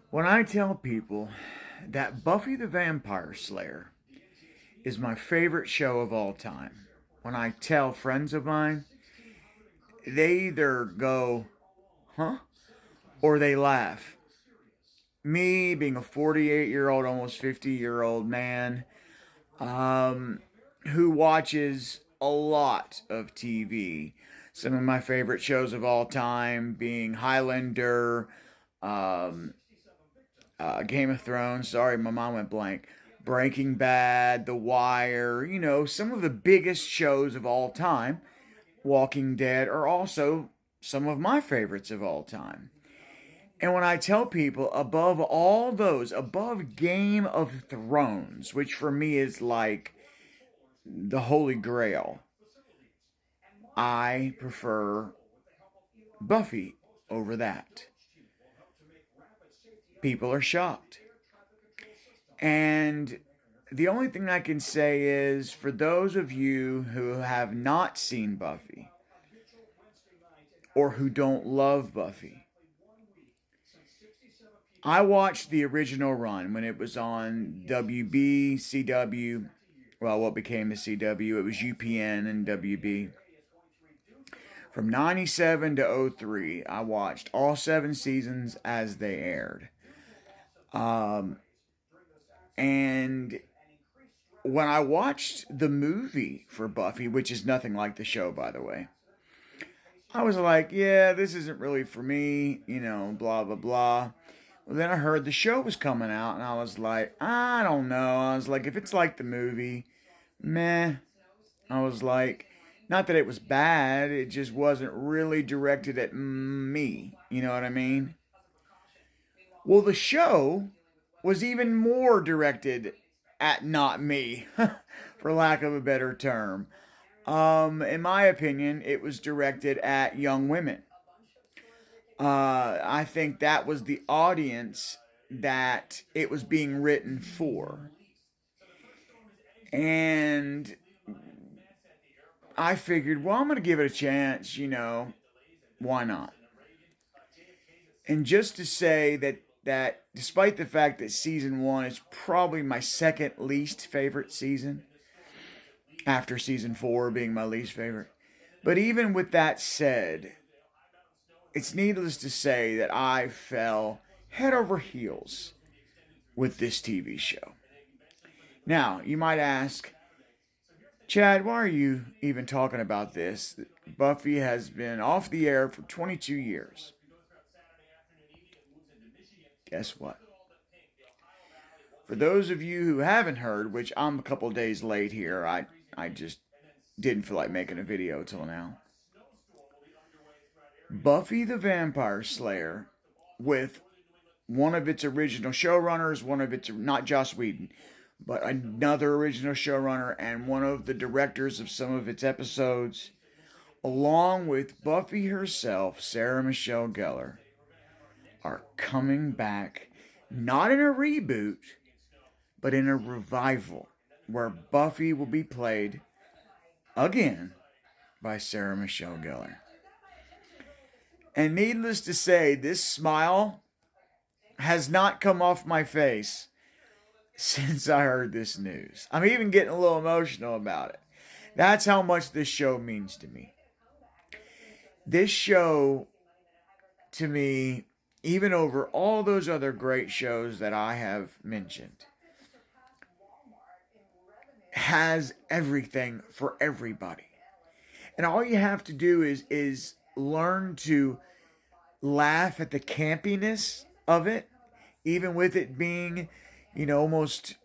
When I tell people that Buffy the Vampire Slayer is my favorite show of all time, when I tell friends of mine, they either go, huh? Or they laugh. Me, being a 48-year-old, almost 50-year-old man, um, who watches a lot of TV. Some of my favorite shows of all time being Highlander, um, Game of Thrones. Sorry, my mind went blank. Breaking Bad, The Wire, some of the biggest shows of all time. Walking Dead are also some of my favorites of all time. And when I tell people above all those, above Game of Thrones, which for me is like the Holy Grail, I prefer Buffy over that. People are shocked. And the only thing I can say is for those of you who have not seen Buffy or who don't love Buffy, I watched the original run when it was on WB, CW, well, what became the CW. It was UPN and WB. From 97 to '03, I watched all 7 seasons as they aired. Um, and when I watched the movie for Buffy, which is nothing like the show, by the way, I was like, yeah, this isn't really for me, blah, blah, blah. Well, then I heard the show was coming out, and I was like, I don't know. I was like, if it's like the movie, meh. I was like, not that it was bad, it just wasn't really directed at me. You know what I mean? Well, the show was even more directed at not me, for lack of a better term. In my opinion, it was directed at young women. I think that was the audience that it was being written for. And I figured, well, I'm going to give it a chance, why not? And just to say that despite the fact that season 1 is probably my second least favorite season, after season 4 being my least favorite, but even with that said, it's needless to say that I fell head over heels with this TV show. Now, you might ask, Chad, why are you even talking about this? Buffy has been off the air for 22 years. Guess what? For those of you who haven't heard, which I'm a couple days late here, I just didn't feel like making a video till now. Buffy the Vampire Slayer, with one of its original showrunners, one of its, not Joss Whedon, but another original showrunner and one of the directors of some of its episodes, along with Buffy herself, Sarah Michelle Gellar, are coming back, not in a reboot, but in a revival, where Buffy will be played again by Sarah Michelle Gellar. And needless to say, this smile has not come off my face since I heard this news. I'm even getting a little emotional about it. That's how much this show means to me. This show, to me, even over all those other great shows that I have mentioned, has everything for everybody. And all you have to do is learn to laugh at the campiness of it, even with it being, almost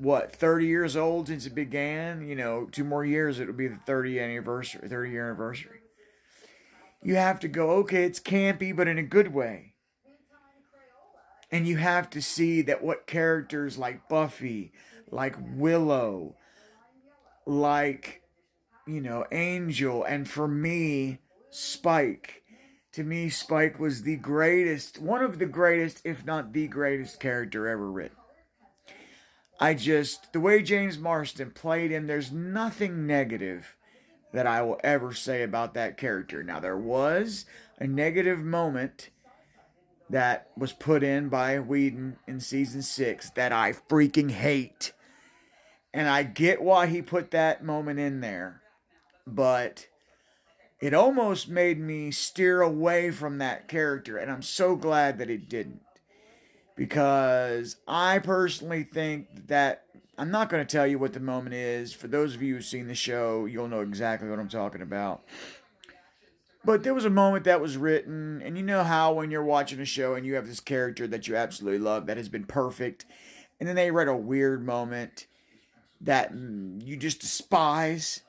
30 years old since it began. 2 more years it'll be the 30-year anniversary. You have to go, okay, it's campy, but in a good way. And you have to see that what characters like Buffy, like Willow, like, Angel, and for me, Spike. To me, Spike was the greatest, one of the greatest, if not the greatest character ever written. The way James Marsden played him, there's nothing negative that I will ever say about that character. Now, there was a negative moment that was put in by Whedon in season 6 that I freaking hate. And I get why he put that moment in there, but it almost made me steer away from that character, and I'm so glad that it didn't. Because I personally think that I'm not going to tell you what the moment is. For those of you who've seen the show, you'll know exactly what I'm talking about. But there was a moment that was written, and you know how when you're watching a show and you have this character that you absolutely love that has been perfect, and then they write a weird moment that you just despise?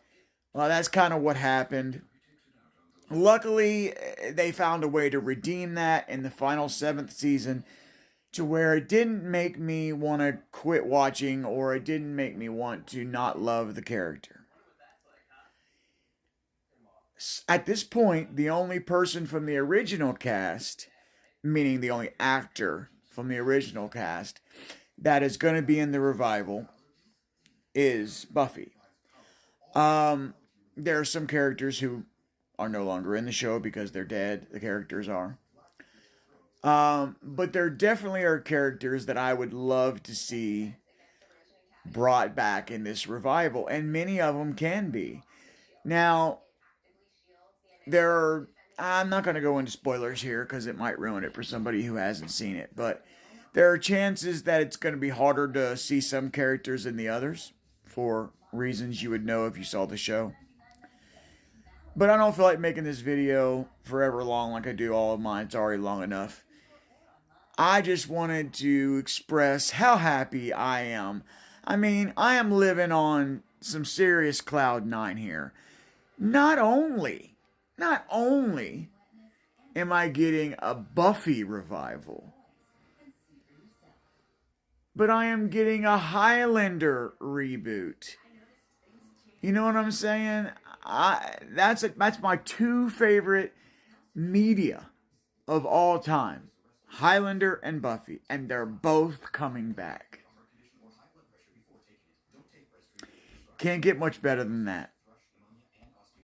Well, that's kind of what happened. Luckily, they found a way to redeem that in the final 7th season to where it didn't make me want to quit watching or it didn't make me want to not love the character. At this point, the only person from the original cast, meaning the only actor from the original cast, that is going to be in the revival is Buffy. There are some characters who are no longer in the show because they're dead. The characters are. But there definitely are characters that I would love to see brought back in this revival, and many of them can be. Now, there are. I'm not going to go into spoilers here because it might ruin it for somebody who hasn't seen it, but there are chances that it's going to be harder to see some characters than the others for reasons you would know if you saw the show. But I don't feel like making this video forever long like I do all of mine. It's already long enough. I just wanted to express how happy I am. I mean, I am living on some serious cloud nine here. Not only am I getting a Buffy revival, but I am getting a Highlander reboot. You know what I'm saying? That's my two favorite media of all time. Highlander and Buffy, and they're both coming back. Can't get much better than that.